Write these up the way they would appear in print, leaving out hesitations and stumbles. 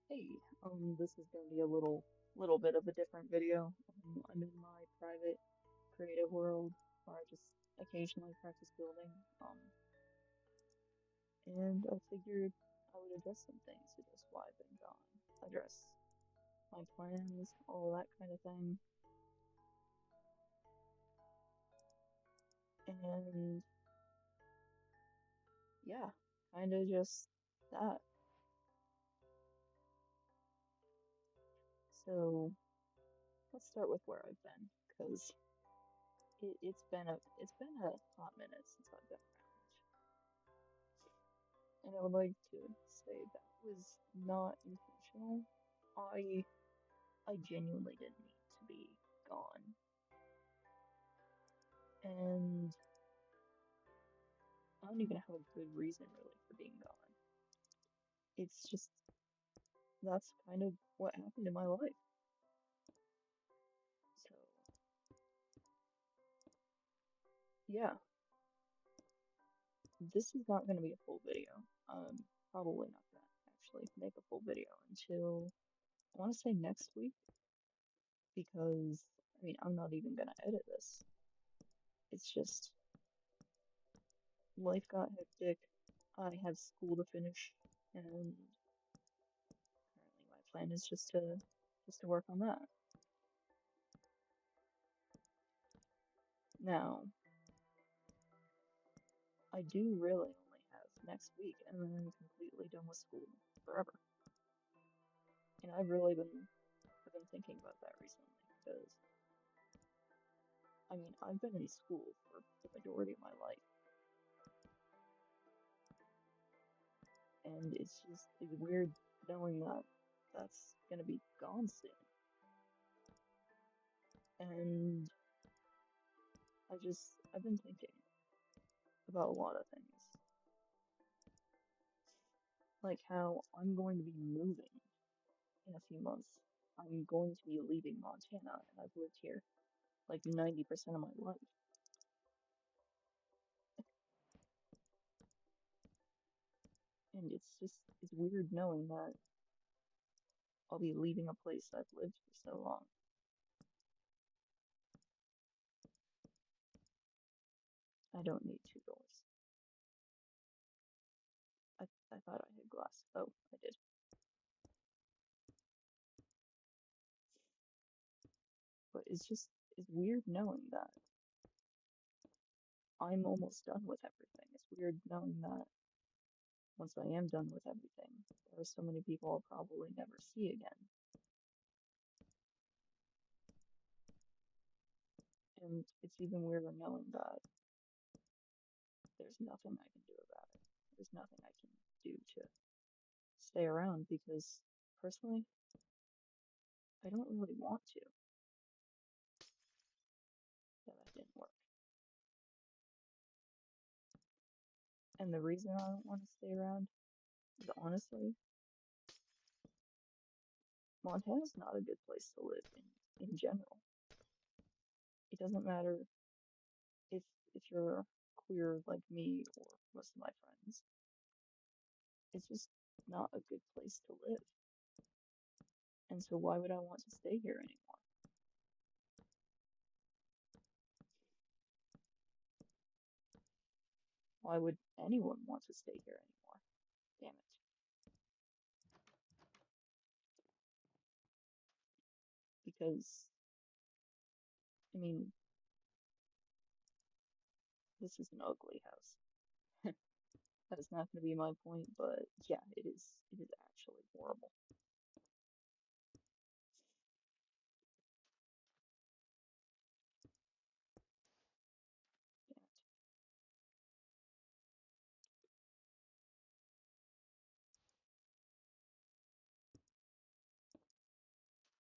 Hey, this is gonna be a little bit of a different video. I'm in my private creative world where I just occasionally practice building. And I figured I would address some things, address why I've been gone, address my plans, all that kind of thing. And yeah, kind of just that. So let's start with where I've been, because it's been a hot minute since I've been around. And I would like to say that was not intentional. I I genuinely didn't need to be gone. And I don't even have a good reason really for being gone. It's just that's kind of what happened in my life. So, yeah, this is not going to be a full video. Probably not going to actually make a full video until I want to say next week because I'm not even going to edit this. It's just life got hectic. I have school to finish, and currently my plan is just to work on that. Now, I do really only have next week, and then I'm completely done with school forever. And I've been thinking about that recently because I've been in school for the majority of my life, and it's weird knowing that that's gonna be gone soon. And I've been thinking about a lot of things, like how I'm going to be moving in a few months. I'm going to be leaving Montana, and I've lived here like 90% of my life. And it's weird knowing that I'll be leaving a place I've lived for so long. I don't need two doors. I thought I had glass. Oh, I did. But it's weird knowing that I'm almost done with everything. It's weird knowing that once I am done with everything, there are so many people I'll probably never see again. And it's even weirder knowing that there's nothing I can do about it. There's nothing I can do to stay around because personally, I don't really want to. Yeah, that didn't work. And the reason I don't want to stay around is honestly, Montana's not a good place to live in general. It doesn't matter if if you're queer like me or most of my friends. It's just not a good place to live. And so why would I want to stay here anymore? Why would anyone want to stay here anymore? Damn it. Because I mean, this is an ugly house. That is not going to be my point, but yeah, it is actually horrible. Damn it.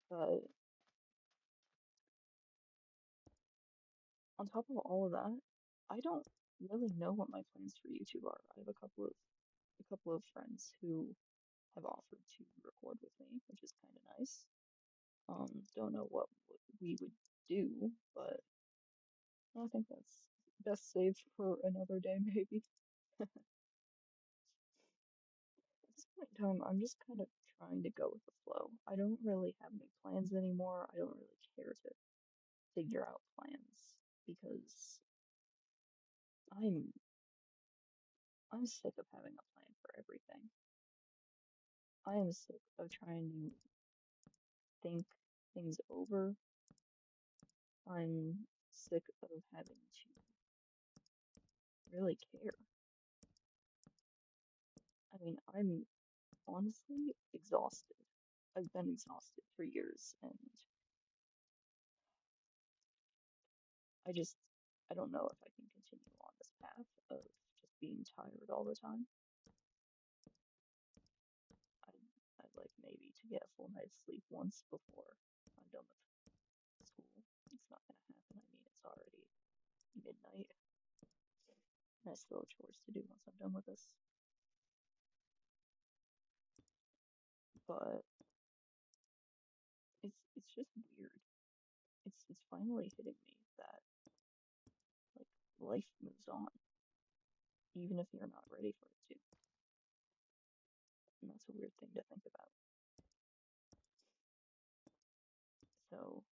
But on top of all of that, I don't really know what my plans for YouTube are. I have a couple of friends who have offered to record with me, which is kind of nice. Don't know what we would do, but I think that's best saved for another day, maybe. At this point, time, I'm just kind of trying to go with the flow. I don't really have any plans anymore. I don't really care to figure out plans because I'm I'm sick of having a plan for everything. I am sick of trying to think things over. I'm sick of having to really care. I mean, I'm honestly exhausted. I've been exhausted for years, and I just I don't know if I can continue on this path of just being tired all the time. I'd, I'd like maybe to get a full night's sleep once before I'm done with school. It's not gonna happen. I mean, it's already midnight, and I still have chores to do once I'm done with this. But it's just weird. It's finally hitting me that like life moves on, even if you're not ready for it to. And that's a weird thing to think about. So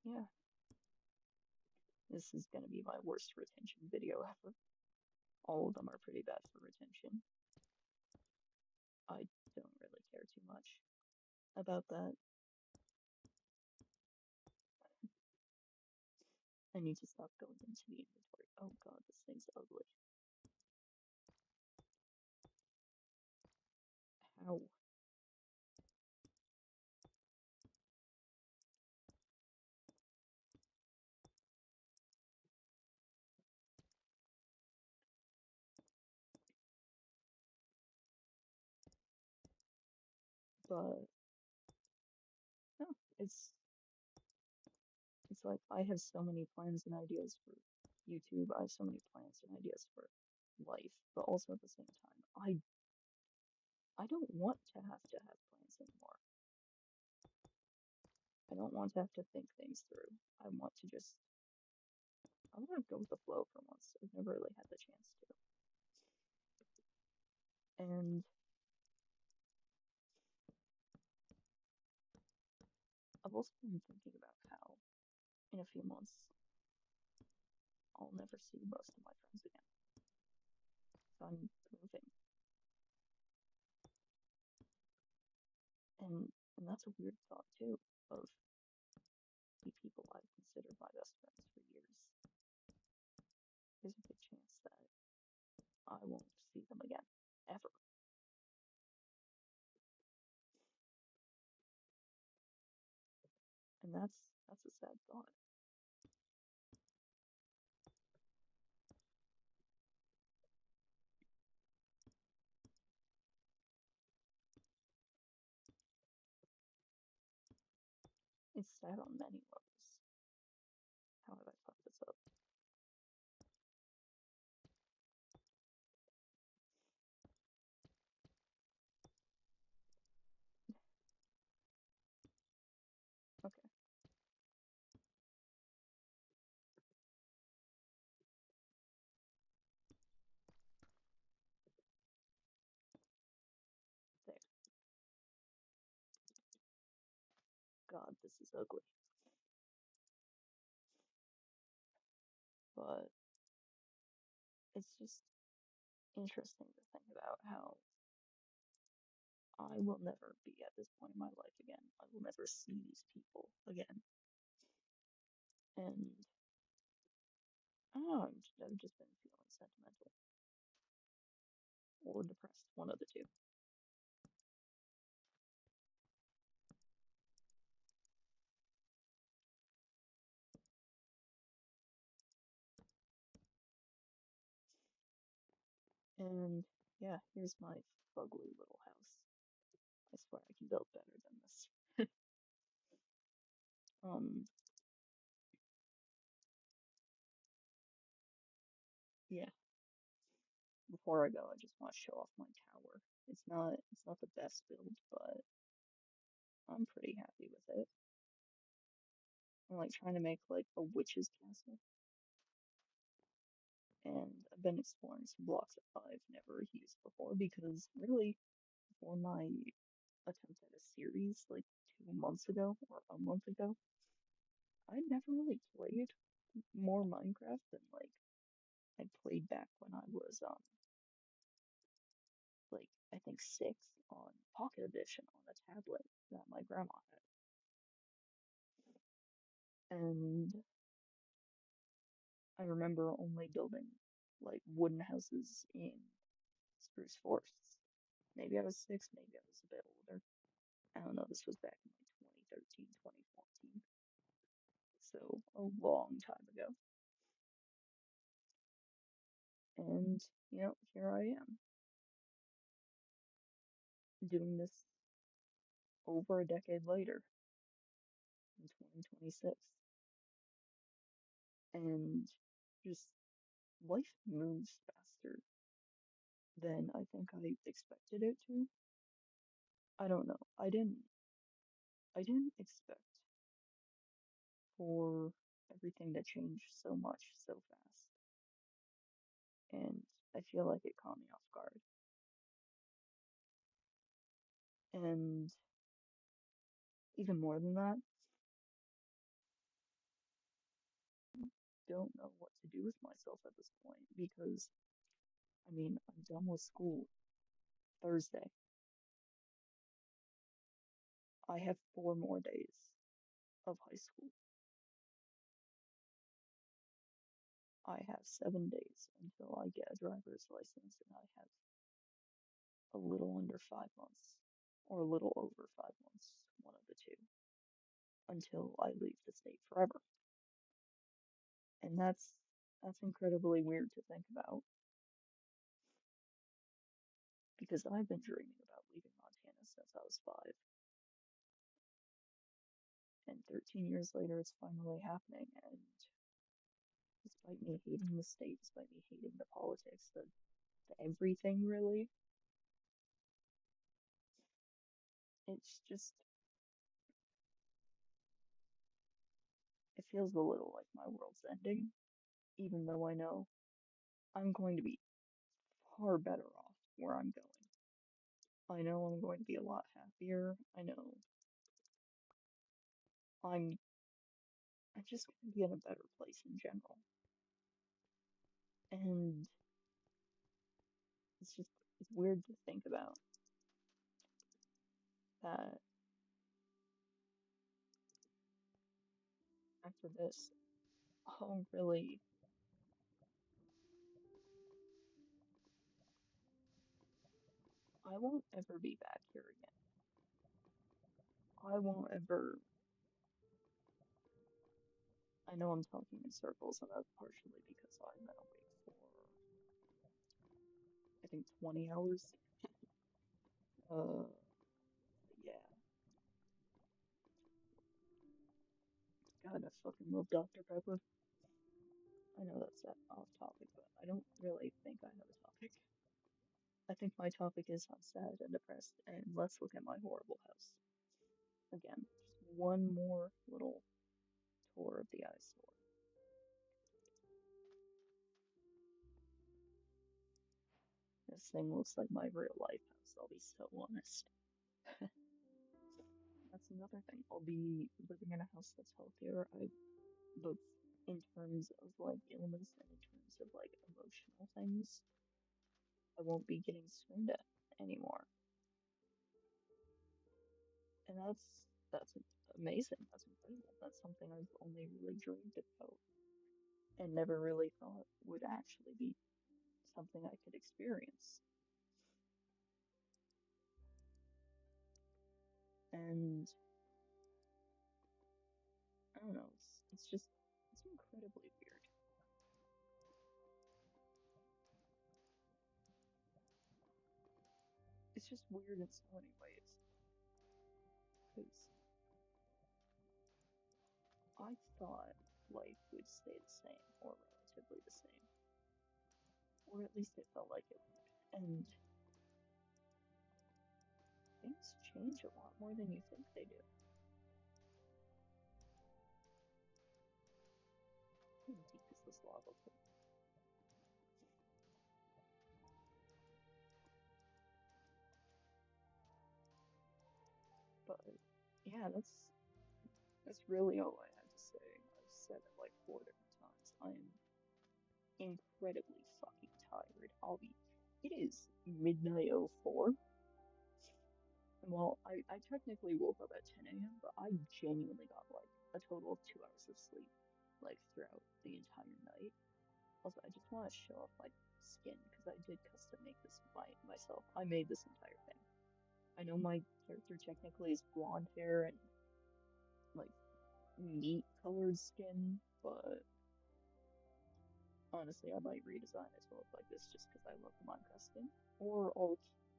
yeah, this is gonna be my worst retention video ever. All of them are pretty bad for retention. I don't really care too much about that. I need to stop going into the inventory. Oh god, this thing's ugly. How? But no, it's like I have so many plans and ideas for YouTube. I have so many plans and ideas for life, but also at the same time, I don't want to have plans anymore. I don't want to have to think things through. I want to go with the flow for once. I've never really had the chance to. And I've also been thinking about how in a few months I'll never see most of my friends again. So I'm moving. And that's a weird thought too, of the people I've considered my best friends for years. There's a good chance that I won't see them again. Ever. And that's a sad thought. It's sad on many levels. How have I fucked this up? Okay, there. God, this is ugly. But it's just interesting to think about how I will never be at this point in my life again. I will never see these people again. And I don't know, I've just been feeling sentimental or depressed, one of the two. And yeah, here's my fugly little house. I swear I can build better than this. Um, yeah, before I go, I just want to show off my tower. It's not the best build, but I'm pretty happy with it. I'm like trying to make like a witch's castle, and I've been exploring some blocks that I've never used before because really, for my attempt at a series like 2 months ago or a month ago, I'd never really played more Minecraft than like I played back when I was like I think 6 on Pocket Edition on a tablet that my grandma had. And I remember only building like wooden houses in spruce forests. Maybe I was 6, maybe I was a bit older. I don't know, this was back in like 2013, 2014. So a long time ago. And, here I am doing this over a decade later in 2026. And just life moves faster than I think I expected it to. I don't know. I didn't expect for everything to change so much so fast. And I feel like it caught me off guard. And even more than that, don't know what to do with myself at this point because I mean, I'm done with school Thursday. I have 4 more days of high school. I have 7 days until I get a driver's license, and I have a little under 5 months, or a little over 5 months, one of the two, until I leave the state forever. And that's incredibly weird to think about because I've been dreaming about leaving Montana since I was 5. And 13 years later, it's finally happening. And despite me hating the state, despite me hating the politics, the everything really, it's just, it feels a little like my world's ending, even though I know I'm going to be far better off where I'm going. I know I'm going to be a lot happier. I know I'm I'm just going to be in a better place in general. And it's weird to think about that after this, I'll really, I won't ever be back here again. I won't ever, I know I'm talking in circles, and that's partially because I'm been awake for, I think, 20 hours. Yeah. God, I fucking love Dr. Pepper. I know that's off topic, but I don't really think I have a topic. I think my topic is I'm sad and depressed, and let's look at my horrible house. Again, just one more little tour of the eyesore. This thing looks like my real life house, I'll be so honest. That's another thing. I'll be living in a house that's healthier. Both in terms of like illness and in terms of like emotional things. I won't be getting screamed at anymore. And that's amazing. That's incredible. That's something I've only really dreamed about and never really thought would actually be something I could experience. And I don't know, it's incredibly weird. It's just weird in so many ways. Because I thought life would stay the same or relatively the same. Or at least it felt like it would. And things change a lot more than you think they do. How deep is this lava pool? But yeah, that's really all I had to say. I've said it like four different times. I am incredibly fucking tired. It is midnight oh 04. Well, I technically woke up at 10 a.m., but I genuinely got like a total of 2 hours of sleep, like throughout the entire night. Also, I just want to show off my skin because I did custom make this myself. I made this entire thing. I know my character technically is blonde hair and like meat colored skin, but honestly, I might redesign it to look like this just because I love the Minecraft skin. Or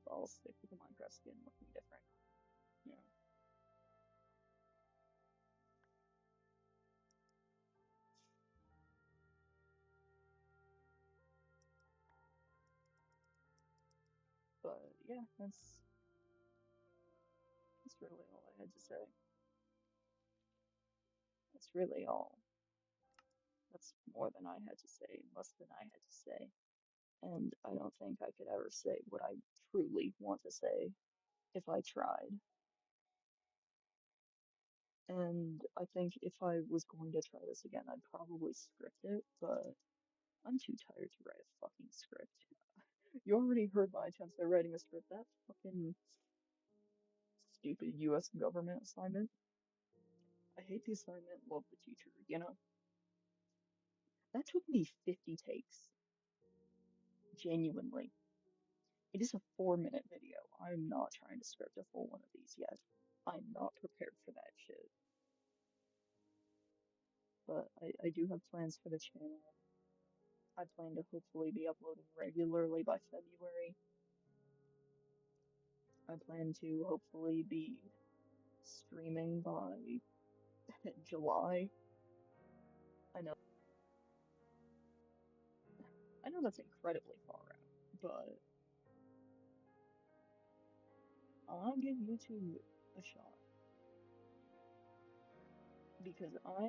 I'll stick with the Minecraft skin looking different, you know. But yeah, that's really all I had to say. That's really all. That's more than I had to say, less than I had to say. And I don't think I could ever say what I truly want to say if I tried. And I think if I was going to try this again, I'd probably script it, but I'm too tired to write a fucking script. You already heard my attempts at writing a script. That fucking stupid US government assignment. I hate the assignment, love the teacher, you know? That took me 50 takes, genuinely. It is a 4-minute video. I'm not trying to script a full one of these yet. I'm not prepared for that shit. But I do have plans for the channel. I plan to hopefully be uploading regularly by February. I plan to hopefully be streaming by July. I know I know that's incredibly far out, but I want to give YouTube a shot because I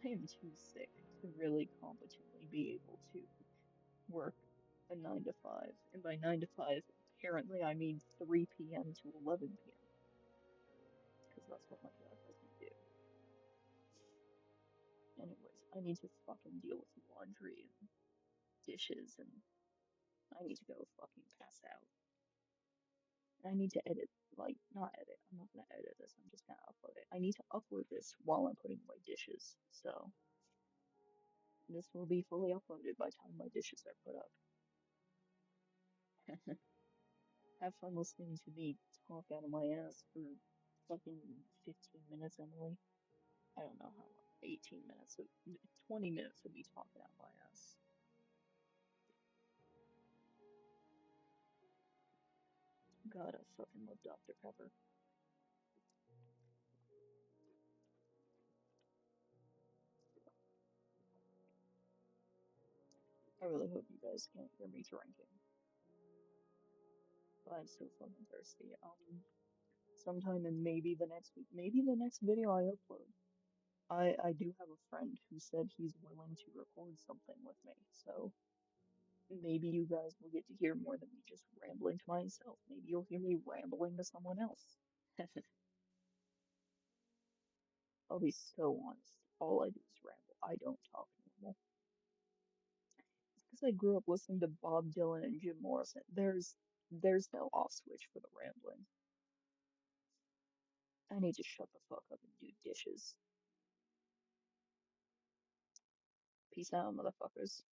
am too sick to really competently be able to work a 9 to 5. And by 9 to 5, apparently I mean 3 p.m. to 11 p.m. because that's what my job has me do. Anyways, I need to fucking deal with laundry and dishes and I need to go fucking pass out. And I need to edit, like, not edit. I'm not gonna edit this. I'm just gonna upload it. I need to upload this while I'm putting away dishes. So this will be fully uploaded by the time my dishes are put up. Have fun listening to me talk out of my ass for fucking 15 minutes, Emily. I don't know how long. 18 minutes, 20 minutes of me talking out my ass. God, I fucking love Dr. Pepper. I really hope you guys can't hear me drinking. But I'm so fucking thirsty. Sometime in maybe the next week, maybe the next video I upload. I do have a friend who said he's willing to record something with me, so maybe you guys will get to hear more than me just rambling to myself. Maybe you'll hear me rambling to someone else. I'll be so honest. All I do is ramble. I don't talk normal. It's because I grew up listening to Bob Dylan and Jim Morrison. There's no off switch for the rambling. I need to shut the fuck up and do dishes. Peace out, motherfuckers.